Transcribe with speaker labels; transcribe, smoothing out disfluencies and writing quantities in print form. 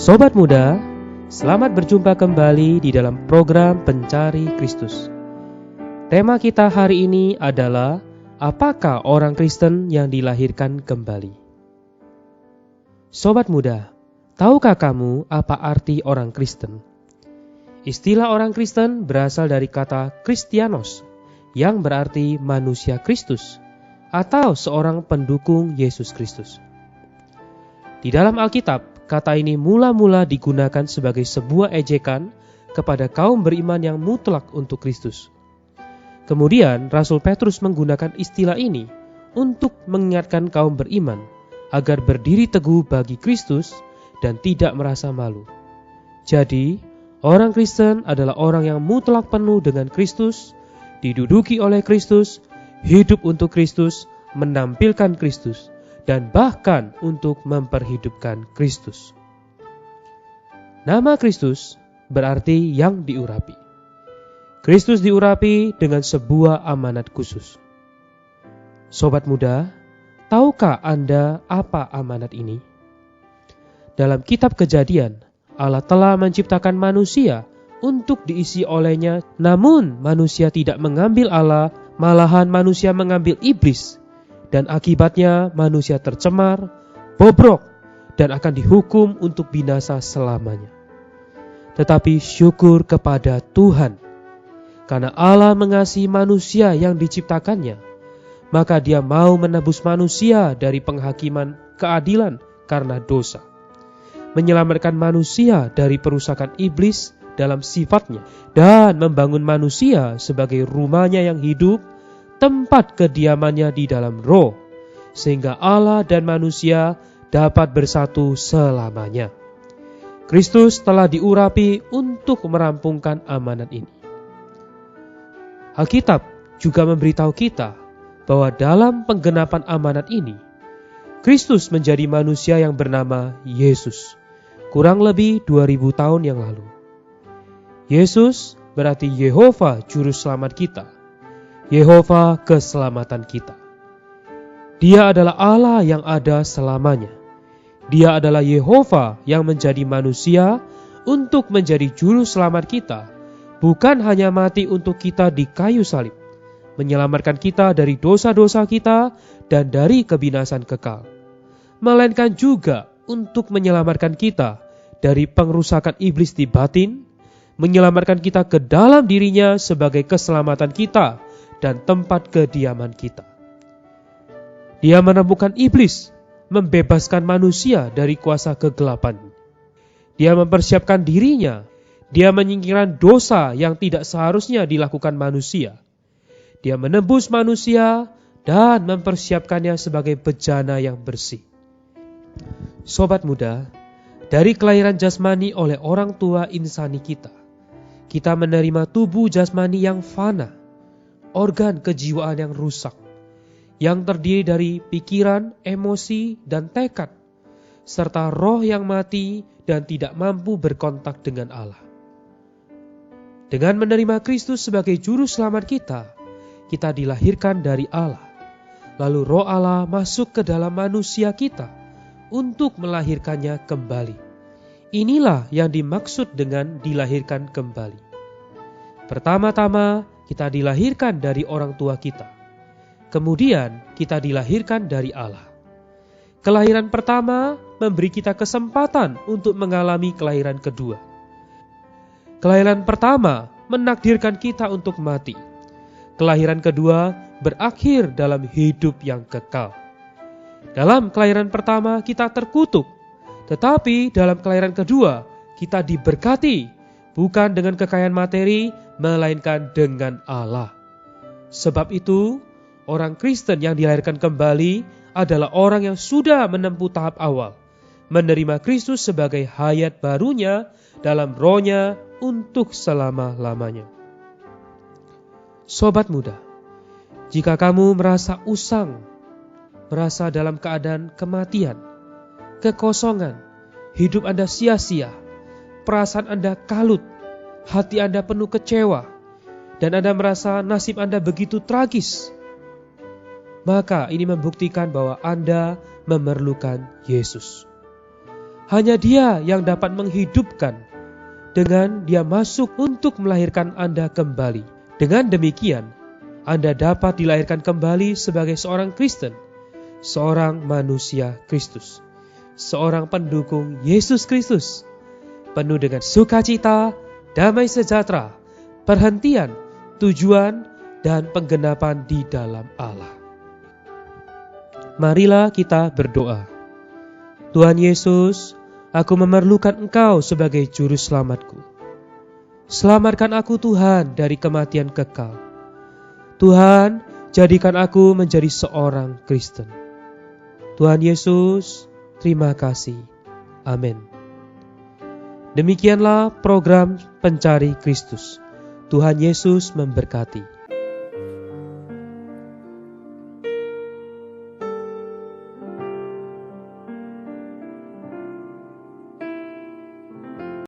Speaker 1: Sobat muda, selamat berjumpa kembali di dalam program Pencari Kristus. Tema kita hari ini adalah, apakah orang Kristen yang dilahirkan kembali? Sobat muda, tahukah kamu apa arti orang Kristen? Istilah orang Kristen berasal dari kata Christianos, yang berarti manusia Kristus, atau seorang pendukung Yesus Kristus. Di dalam Alkitab, kata ini mula-mula digunakan sebagai sebuah ejekan kepada kaum beriman yang mutlak untuk Kristus. Kemudian Rasul Petrus menggunakan istilah ini untuk mengingatkan kaum beriman agar berdiri teguh bagi Kristus dan tidak merasa malu. Jadi, orang Kristen adalah orang yang mutlak penuh dengan Kristus, diduduki oleh Kristus, hidup untuk Kristus, menampilkan Kristus, dan bahkan untuk memperhidupkan Kristus. Nama Kristus berarti yang diurapi. Kristus diurapi dengan sebuah amanat khusus. Sobat muda, tahukah Anda apa amanat ini? Dalam kitab Kejadian, Allah telah menciptakan manusia untuk diisi olehnya, namun manusia tidak mengambil Allah, malahan manusia mengambil iblis. Dan akibatnya manusia tercemar, bobrok, dan akan dihukum untuk binasa selamanya. Tetapi syukur kepada Tuhan, karena Allah mengasihi manusia yang diciptakannya, maka Dia mau menebus manusia dari penghakiman keadilan karena dosa, menyelamatkan manusia dari perusakan iblis dalam sifatnya, dan membangun manusia sebagai rumahnya yang hidup, tempat kediamannya di dalam roh, sehingga Allah dan manusia dapat bersatu selamanya. Kristus telah diurapi untuk merampungkan amanat ini. Alkitab juga memberitahu kita bahwa dalam penggenapan amanat ini, Kristus menjadi manusia yang bernama Yesus, kurang lebih 2000 tahun yang lalu. Yesus berarti Yehova Juru Selamat kita, Yehova keselamatan kita. Dia adalah Allah yang ada selamanya. Dia adalah Yehova yang menjadi manusia untuk menjadi juru selamat kita, bukan hanya mati untuk kita di kayu salib, menyelamatkan kita dari dosa-dosa kita dan dari kebinasan kekal, melainkan juga untuk menyelamatkan kita dari pengrusakan iblis di batin, menyelamatkan kita ke dalam dirinya sebagai keselamatan kita dan tempat kediaman kita. Dia menemukan iblis, membebaskan manusia dari kuasa kegelapan. Dia mempersiapkan dirinya. Dia menyingkirkan dosa yang tidak seharusnya dilakukan manusia. Dia menebus manusia dan mempersiapkannya sebagai bejana yang bersih. Sobat muda, dari kelahiran jasmani oleh orang tua insani kita menerima tubuh jasmani yang fana, organ kejiwaan yang rusak, yang terdiri dari pikiran, emosi, dan tekad, serta roh yang mati dan tidak mampu berkontak dengan Allah. Dengan menerima Kristus sebagai juru selamat kita dilahirkan dari Allah. Lalu roh Allah masuk ke dalam manusia kita untuk melahirkannya kembali. Inilah yang dimaksud dengan dilahirkan kembali. Pertama-tama, kita dilahirkan dari orang tua kita. Kemudian kita dilahirkan dari Allah. Kelahiran pertama memberi kita kesempatan untuk mengalami kelahiran kedua. Kelahiran pertama menakdirkan kita untuk mati. Kelahiran kedua berakhir dalam hidup yang kekal. Dalam kelahiran pertama kita terkutuk, tetapi dalam kelahiran kedua kita diberkati, bukan dengan kekayaan materi, melainkan dengan Allah. Sebab itu, orang Kristen yang dilahirkan kembali adalah orang yang sudah menempuh tahap awal, menerima Kristus sebagai hayat barunya dalam rohnya untuk selama-lamanya. Sobat muda, jika kamu merasa usang, merasa dalam keadaan kematian, kekosongan, hidup Anda sia-sia, perasaan Anda kalut, hati Anda penuh kecewa, dan Anda merasa nasib Anda begitu tragis, maka ini membuktikan bahwa Anda memerlukan Yesus. Hanya Dia yang dapat menghidupkan dengan Dia masuk untuk melahirkan Anda kembali. Dengan demikian, Anda dapat dilahirkan kembali sebagai seorang Kristen, seorang manusia Kristus, seorang pendukung Yesus Kristus, penuh dengan sukacita, damai sejahtera, perhentian, tujuan, dan penggenapan di dalam Allah. Marilah kita berdoa. Tuhan Yesus, aku memerlukan Engkau sebagai juru selamatku. Selamatkan aku Tuhan dari kematian kekal. Tuhan, jadikan aku menjadi seorang Kristen. Tuhan Yesus, terima kasih. Amin. Demikianlah program Pencari Kristus. Tuhan Yesus memberkati.